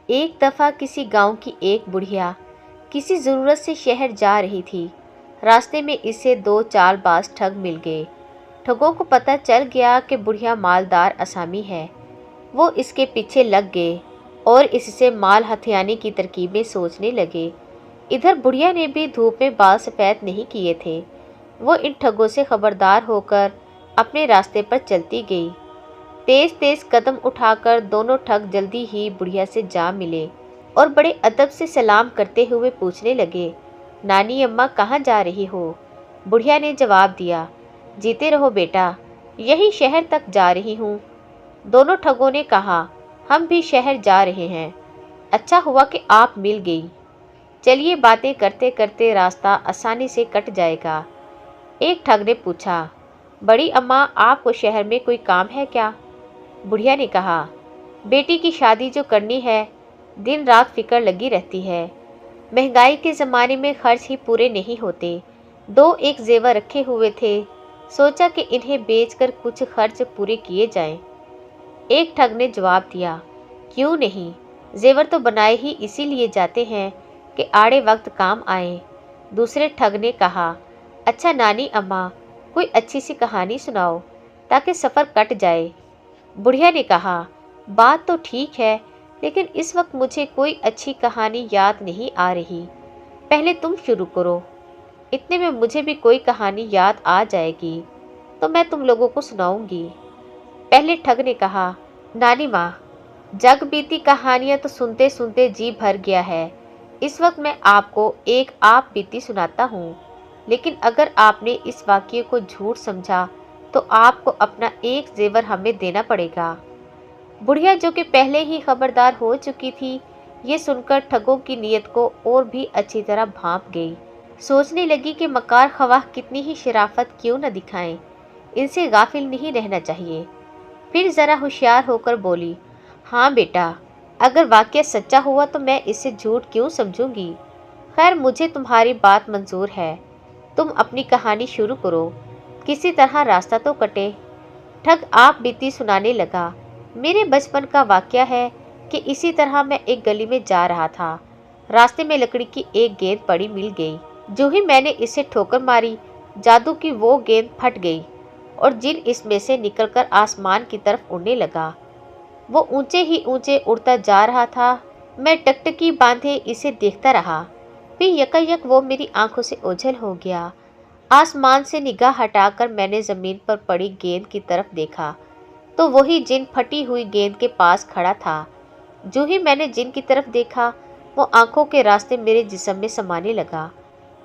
ایک دفعہ کسی گاؤں کی ایک بڑھیا کسی ضرورت سے شہر جا رہی تھی۔ راستے میں اسے دو چال باز ٹھگ مل گئے۔ ٹھگوں کو پتہ چل گیا کہ بڑھیا مالدار آسامی ہے۔ وہ اس کے پیچھے لگ گئے اور اس سے مال ہتھیانے کی ترکیبیں سوچنے لگے۔ ادھر بڑھیا نے بھی دھوپ میں بال سفید نہیں کیے تھے۔ وہ ان ٹھگوں سے خبردار ہو کر اپنے راستے پر چلتی گئی۔ تیز تیز قدم اٹھا کر دونوں ٹھگ جلدی ہی بڑھیا سے جا ملے اور بڑے ادب سے سلام کرتے ہوئے پوچھنے لگے، نانی اماں کہاں جا رہی ہو؟ بڑھیا نے جواب دیا، جیتے رہو بیٹا، یہی شہر تک جا رہی ہوں۔ دونوں ٹھگوں نے کہا، ہم بھی شہر جا رہے ہیں، اچھا ہوا کہ آپ مل گئی، چلیے باتیں کرتے کرتے راستہ آسانی سے کٹ جائے گا۔ ایک ٹھگ نے پوچھا، بڑی اماں آپ کو شہر میں کوئی کام ہے کیا؟ بڑھیا نے کہا، بیٹی کی شادی جو کرنی ہے، دن رات فکر لگی رہتی ہے، مہنگائی کے زمانے میں خرچ ہی پورے نہیں ہوتے، دو ایک زیور رکھے ہوئے تھے، سوچا کہ انہیں بیچ کر کچھ خرچ پورے کیے جائیں۔ ایک ٹھگ نے جواب دیا، کیوں نہیں، زیور تو بنائے ہی اسی لیے جاتے ہیں کہ آڑے وقت کام آئیں۔ دوسرے ٹھگ نے کہا، اچھا نانی اماں، کوئی اچھی سی کہانی سناؤ تاکہ سفر کٹ جائے۔ بڑھیا نے کہا، بات تو ٹھیک ہے لیکن اس وقت مجھے کوئی اچھی کہانی یاد نہیں آ رہی، پہلے تم شروع کرو، اتنے میں مجھے بھی کوئی کہانی یاد آ جائے گی تو میں تم لوگوں کو سناؤں گی۔ پہلے ٹھگ نے کہا، نانی ماں، جگ بیتی کہانیاں تو سنتے سنتے جی بھر گیا ہے، اس وقت میں آپ کو ایک آپ بیتی سناتا ہوں، لیکن اگر آپ نے اس واقعے کو جھوٹ سمجھا تو آپ کو اپنا ایک زیور ہمیں دینا پڑے گا۔ بڑھیا جو کہ پہلے ہی خبردار ہو چکی تھی، یہ سن کر ٹھگوں کی نیت کو اور بھی اچھی طرح بھانپ گئی۔ سوچنے لگی کہ مکار خواہ کتنی ہی شرافت کیوں نہ دکھائیں، ان سے غافل نہیں رہنا چاہیے۔ پھر ذرا ہوشیار ہو کر بولی، ہاں بیٹا، اگر واقعہ سچا ہوا تو میں اسے جھوٹ کیوں سمجھوں گی؟ خیر مجھے تمہاری بات منظور ہے، تم اپنی کہانی شروع کرو، کسی طرح راستہ تو کٹے۔ ٹھگ آپ بیتی سنانے لگا، میرے بچپن کا واقعہ ہے کہ اسی طرح میں ایک گلی میں جا رہا تھا، راستے میں لکڑی کی ایک گیند پڑی مل گئی، جو ہی میں نے اسے ٹھوکر ماری، جادو کی وہ گیند پھٹ گئی اور جن اس میں سے نکل کر آسمان کی طرف اڑنے لگا۔ وہ اونچے ہی اونچے اڑتا جا رہا تھا، میں ٹکٹکی باندھے اسے دیکھتا رہا، پھر یکایک وہ میری آنکھوں سے اوجھل ہو گیا۔ آسمان سے نگاہ ہٹا کر میں نے زمین پر پڑی گیند کی طرف دیکھا تو وہی جن پھٹی ہوئی گیند کے پاس کھڑا تھا۔ جو ہی میں نے جن کی طرف دیکھا، وہ آنکھوں کے راستے میرے جسم میں سمانے لگا۔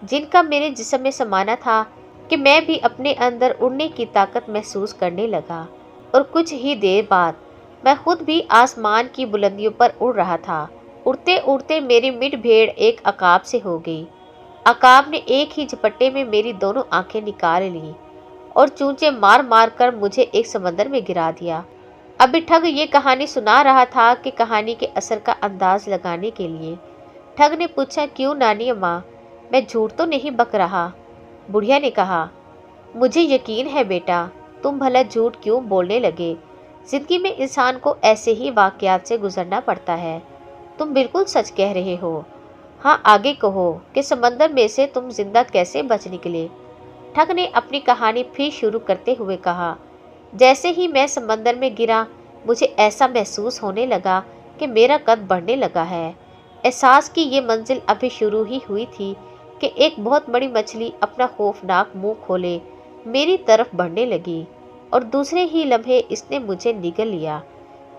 جن کا میرے جسم میں سمانا تھا کہ میں بھی اپنے اندر اڑنے کی طاقت محسوس کرنے لگا، اور کچھ ہی دیر بعد میں خود بھی آسمان کی بلندیوں پر اڑ رہا تھا۔ اڑتے اڑتے میری مڈ بھیڑ ایک عقاب سے ہو گئی۔ عقاب نے ایک ہی جھپٹے میں میری دونوں آنکھیں نکال لیں اور چونچے مار مار کر مجھے ایک سمندر میں گرا دیا۔ ابھی ٹھگ یہ کہانی سنا رہا تھا کہ کہانی کے اثر کا انداز لگانے کے لیے ٹھگ نے پوچھا، کیوں نانی اماں، میں جھوٹ تو نہیں بک رہا؟ بڑھیا نے کہا، مجھے یقین ہے بیٹا، تم بھلا جھوٹ کیوں بولنے لگے؟ زندگی میں انسان کو ایسے ہی واقعات سے گزرنا پڑتا ہے، تم بالکل سچ کہہ رہے ہو۔ ہاں آگے کہو کہ سمندر میں سے تم زندہ کیسے بچ نکلے؟ ٹھگ نے اپنی کہانی پھر شروع کرتے ہوئے کہا، جیسے ہی میں سمندر میں گرا، مجھے ایسا محسوس ہونے لگا کہ میرا قد بڑھنے لگا ہے۔ احساس کی یہ منزل ابھی شروع ہی ہوئی تھی کہ ایک بہت بڑی مچھلی اپنا خوفناک منہ کھولے میری طرف بڑھنے لگی اور دوسرے ہی لمحے اس نے مجھے نگل لیا۔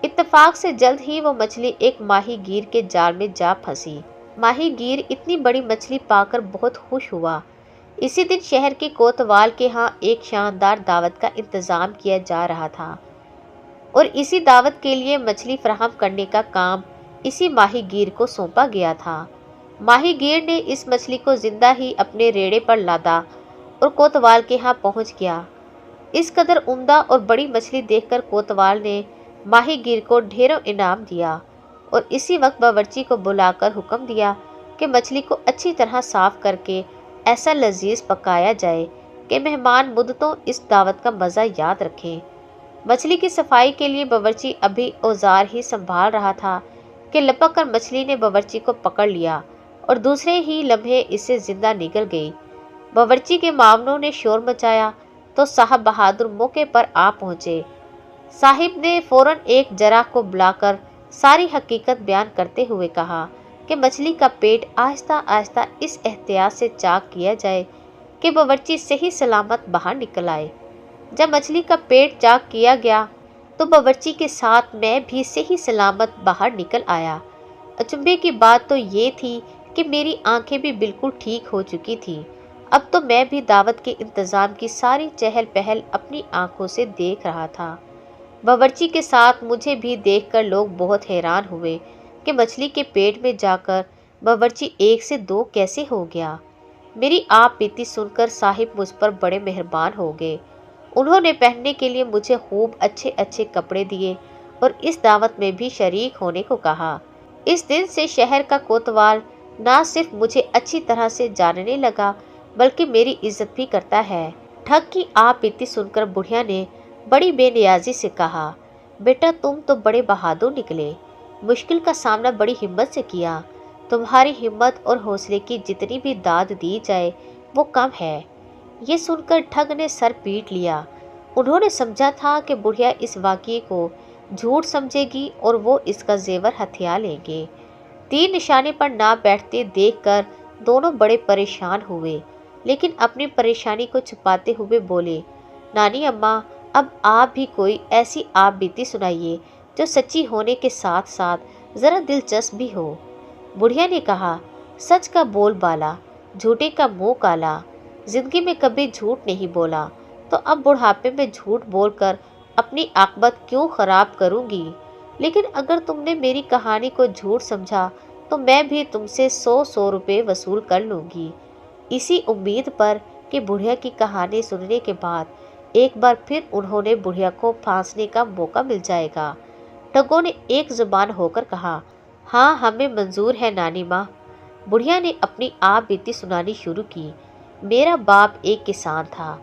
اتفاق سے جلد ہی وہ مچھلی ایک ماہی گیر کے جال میں جا پھنسی۔ ماہی گیر اتنی بڑی مچھلی پا کر بہت خوش ہوا۔ اسی دن شہر کے کوتوال کے ہاں ایک شاندار دعوت کا انتظام کیا جا رہا تھا اور اسی دعوت کے لیے مچھلی فراہم کرنے کا کام اسی ماہی گیر کو سونپا گیا تھا۔ ماہی گیر نے اس مچھلی کو زندہ ہی اپنے ریڑے پر لادا اور کوتوال کے ہاں پہنچ گیا۔ اس قدر عمدہ اور بڑی مچھلی دیکھ کر کوتوال نے ماہی گیر کو ڈھیروں انعام دیا اور اسی وقت باورچی کو بلا کر حکم دیا کہ مچھلی کو اچھی طرح صاف کر کے ایسا لذیذ پکایا جائے کہ مہمان مدتوں اس دعوت کا مزہ یاد رکھیں۔ مچھلی کی صفائی کے لیے باورچی ابھی اوزار ہی سنبھال رہا تھا کہ لپک کر مچھلی نے باورچی کو پکڑ لیا اور دوسرے ہی لمحے اس سے زندہ نکل گئی۔ باورچی کے معاونوں نے شور مچایا تو صاحب بہادر موقع پر آ پہنچے۔ صاحب نے فوراً ایک جراح کو بلا کر ساری حقیقت بیان کرتے ہوئے کہا کہ مچھلی کا پیٹ آہستہ آہستہ اس احتیاط سے چاک کیا جائے کہ باورچی صحیح سلامت باہر نکل آئے۔ جب مچھلی کا پیٹ چاک کیا گیا تو باورچی کے ساتھ میں بھی صحیح سلامت باہر نکل آیا۔ اچنبھے کی بات تو یہ تھی کہ میری آنکھیں بھی بالکل ٹھیک ہو چکی تھیں۔ اب تو میں بھی دعوت کے انتظام کی ساری چہل پہل اپنی آنکھوں سے دیکھ رہا تھا۔ باورچی کے ساتھ مجھے بھی دیکھ کر لوگ بہت حیران ہوئے کہ مچھلی کے پیٹ میں جا کر باورچی 1 سے 2 کیسے ہو گیا۔ میری آپ بیتی سن کر صاحب مجھ پر بڑے مہربان ہو گئے۔ انہوں نے پہننے کے لیے مجھے خوب اچھے اچھے کپڑے دیے اور اس دعوت میں بھی شریک ہونے کو کہا۔ اس دن سے شہر کا کوتوال نہ صرف مجھے اچھی طرح سے جاننے لگا بلکہ میری عزت بھی کرتا ہے۔ ٹھگ کی آپ بیتی سن کر بڑھیا نے بڑی بے نیازی سے کہا، بیٹا تم تو بڑے بہادر نکلے، مشکل کا سامنا بڑی ہمت سے کیا۔ تمہاری ہمت اور حوصلے کی جتنی بھی داد دی جائے وہ کم ہے۔ یہ سن کر ٹھگ نے سر پیٹ لیا۔ انہوں نے سمجھا تھا کہ بڑھیا اس واقعے کو جھوٹ سمجھے گی اور وہ اس کا زیور ہتھیا لیں گے۔ تیر نشانے پر نہ بیٹھتے دیکھ کر دونوں بڑے پریشان ہوئے، لیکن اپنی پریشانی کو چھپاتے ہوئے بولے، نانی اماں اب آپ بھی کوئی ایسی آپ بیتی سنائیے جو سچی ہونے کے ساتھ ساتھ ذرا دلچسپ بھی ہو۔ بڑھیا نے کہا، سچ کا بول بالا، جھوٹے کا منہ کالا۔ زندگی میں کبھی جھوٹ نہیں بولا تو اب بڑھاپے میں جھوٹ بول کر اپنی عاقبت کیوں خراب کروں گی؟ لیکن اگر تم نے میری کہانی کو جھوٹ سمجھا تو میں بھی تم سے 100 روپے وصول کر لوں گی۔ اسی امید پر کہ بڑھیا کی کہانی سننے کے بعد ایک بار پھر انہوں نے بڑھیا کو پھانسنے کا موقع مل جائے گا، ٹھگوں نے ایک زبان ہو کر کہا، ہاں ہمیں منظور ہے نانی ماں۔ بڑھیا نے اپنی آپ بیتی سنانی شروع کی۔ میرا باپ ایک کسان تھا۔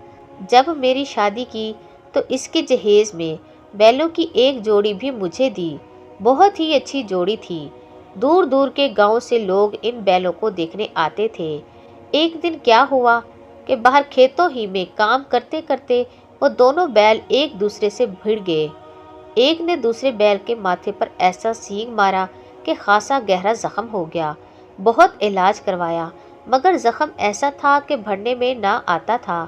جب میری شادی کی تو اس کے جہیز میں بیلوں کی ایک جوڑی بھی مجھے دی۔ بہت ہی اچھی جوڑی تھی۔ دور دور کے گاؤں سے لوگ ان بیلوں کو دیکھنے آتے تھے۔ ایک دن کیا ہوا کہ باہر کھیتوں ہی میں کام کرتے کرتے وہ دونوں بیل ایک دوسرے سے بھڑ گئے۔ ایک نے دوسرے بیل کے ماتھے پر ایسا سینگ مارا کہ خاصا گہرا زخم ہو گیا۔ بہت علاج کروایا مگر زخم ایسا تھا کہ بھرنے میں نہ آتا تھا۔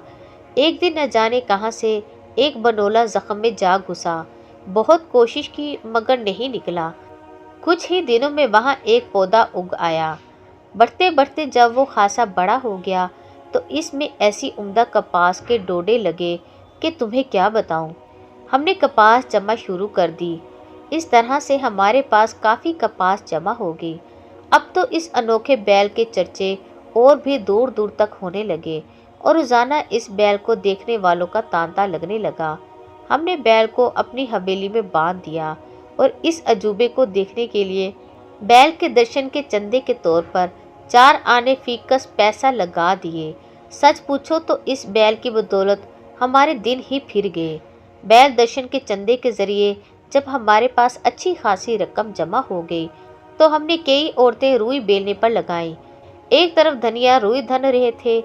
ایک دن نہ جانے کہاں سے ایک بنولا زخم میں جا گھسا۔ بہت کوشش کی مگر نہیں نکلا۔ کچھ ہی دنوں میں وہاں ایک پودا اگ آیا۔ بڑھتے بڑھتے جب وہ خاصا بڑا ہو گیا تو اس میں ایسی عمدہ کپاس کے ڈوڈے لگے کہ تمہیں کیا بتاؤں۔ ہم نے کپاس جمع شروع کر دی۔ اس طرح سے ہمارے پاس کافی کپاس جمع ہو گئی۔ اب تو اس انوکھے بیل کے چرچے اور بھی دور دور تک ہونے لگے اور روزانہ اس بیل کو دیکھنے والوں کا تانتا لگنے لگا۔ ہم نے بیل کو اپنی حویلی میں باندھ دیا اور اس عجوبے کو دیکھنے کے لیے بیل کے درشن کے چندے کے طور پر 4 آنے فی کس پیسہ لگا دیے۔ سچ پوچھو تو اس بیل کی بدولت ہمارے دن ہی پھر گئے۔ بیل درشن کے چندے کے ذریعے جب ہمارے پاس اچھی خاصی رقم جمع ہو گئی تو ہم نے کئی عورتیں روئی بیلنے پر لگائیں۔ ایک طرف دھنیا روئی دھن رہے تھے،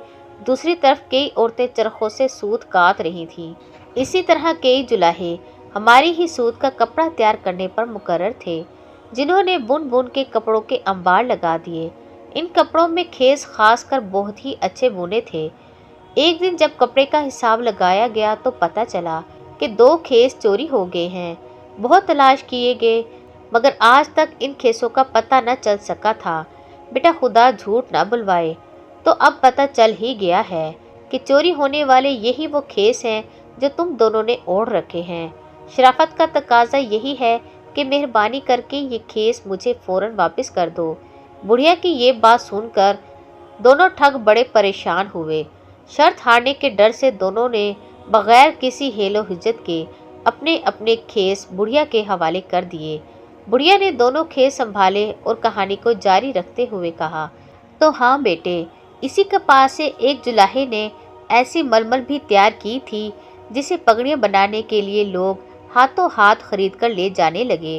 دوسری طرف کئی عورتیں چرخوں سے سوت کاٹ رہی تھیں۔ اسی طرح کئی جلاہے ہماری ہی سوت کا کپڑا تیار کرنے پر مقرر تھے، جنہوں نے بن بن کے کپڑوں کے انبار لگا دیے۔ ان کپڑوں میں خیز خاص کر بہت ہی اچھے بنے تھے۔ ایک دن جب کپڑے کا حساب لگایا گیا تو پتہ چلا کہ 2 خیز چوری ہو گئے ہیں۔ بہت تلاش کیے گئے مگر آج تک ان خیزوں کا پتہ نہ چل سکا تھا۔ بیٹا خدا جھوٹ نہ بلوائے، تو اب پتہ چل ہی گیا ہے کہ چوری ہونے والے یہی وہ خیز ہیں جو تم دونوں نے اوڑھ رکھے ہیں۔ شرافت کا تقاضا یہی ہے کہ مہربانی کر کے یہ خیز مجھے فوراً واپس کر دو۔ بڑھیا کی یہ بات سن کر دونوں ٹھگ بڑے پریشان ہوئے۔ شرط ہارنے کے ڈر سے دونوں نے بغیر کسی ہیل و حجت کے اپنے اپنے خیز بڑھیا کے حوالے کر دیے۔ بڑھیا نے دونوں خیز سنبھالے اور کہانی کو جاری رکھتے ہوئے کہا، تو ہاں بیٹے، اسی کپاس سے ایک جلاہے نے ایسی ململ بھی تیار کی تھی جسے پگڑیاں بنانے کے لیے لوگ ہاتھوں ہاتھ خرید کر لے جانے لگے۔